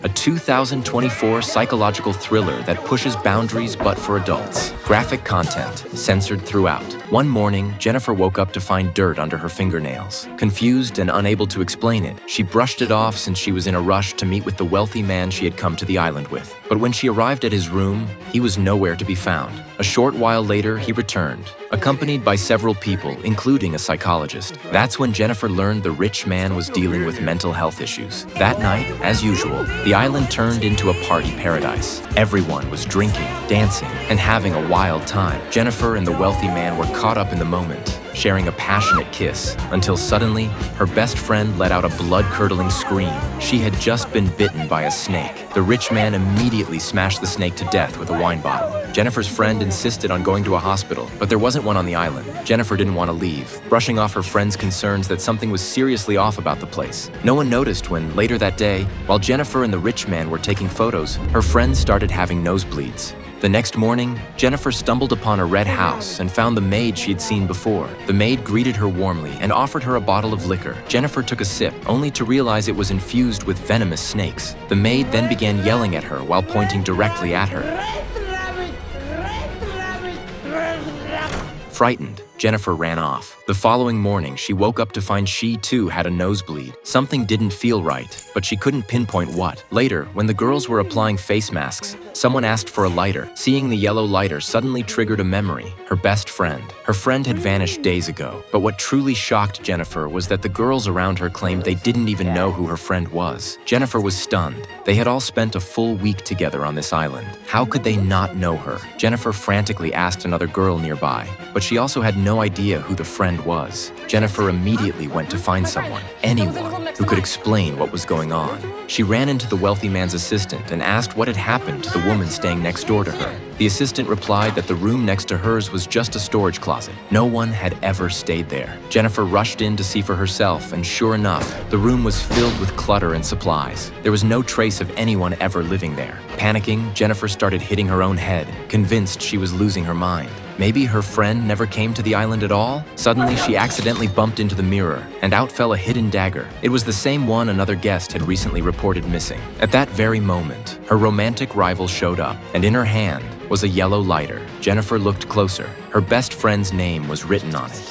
a 2024 psychological thriller that pushes boundaries but for adults. Graphic content, censored throughout. One morning, Jennifer woke up to find dirt under her fingernails. Confused and unable to explain it, she brushed it off since she was in a rush to meet with the wealthy man she had come to the island with. But when she arrived at his room, he was nowhere to be found. A short while later, he returned, accompanied by several people, including a psychologist. That's when Jennifer learned the rich man was dealing with mental health issues. That night, as usual, the island turned into a party paradise. Everyone was drinking, dancing, and having a wild time. Jennifer and the wealthy man were caught up in the moment, sharing a passionate kiss, until suddenly, her best friend let out a blood-curdling scream. She had just been bitten by a snake. The rich man immediately smashed the snake to death with a wine bottle. Jennifer's friend insisted on going to a hospital, but there wasn't one on the island. Jennifer didn't want to leave, brushing off her friend's concerns that something was seriously off about the place. No one noticed when, later that day, while Jennifer and the rich man were taking photos, her friend started having nosebleeds. The next morning, Jennifer stumbled upon a red house and found the maid she'd seen before. The maid greeted her warmly and offered her a bottle of liquor. Jennifer took a sip, only to realize it was infused with venomous snakes. The maid then began yelling at her while pointing directly at her. Frightened, Jennifer ran off. The following morning, she woke up to find she too had a nosebleed. Something didn't feel right, but she couldn't pinpoint what. Later, when the girls were applying face masks, someone asked for a lighter. Seeing the yellow lighter suddenly triggered a memory: her best friend. Her friend had vanished days ago, but what truly shocked Jennifer was that the girls around her claimed they didn't even know who her friend was. Jennifer was stunned. They had all spent a full week together on this island. How could they not know her? Jennifer frantically asked another girl nearby, but she also had no idea who the friend was. Jennifer immediately went to find someone, anyone, who could explain what was going on. She ran into the wealthy man's assistant and asked what had happened to the woman staying next door to her. The assistant replied that the room next to hers was just a storage closet. No one had ever stayed there. Jennifer rushed in to see for herself, and sure enough, the room was filled with clutter and supplies. There was no trace of anyone ever living there. Panicking, Jennifer started hitting her own head, convinced she was losing her mind. Maybe her friend never came to the island at all? Suddenly, she accidentally bumped into the mirror, and out fell a hidden dagger. It was the same one another guest had recently reported missing. At that very moment, her romantic rival showed up, and in her hand was a yellow lighter. Jennifer looked closer. Her best friend's name was written on it.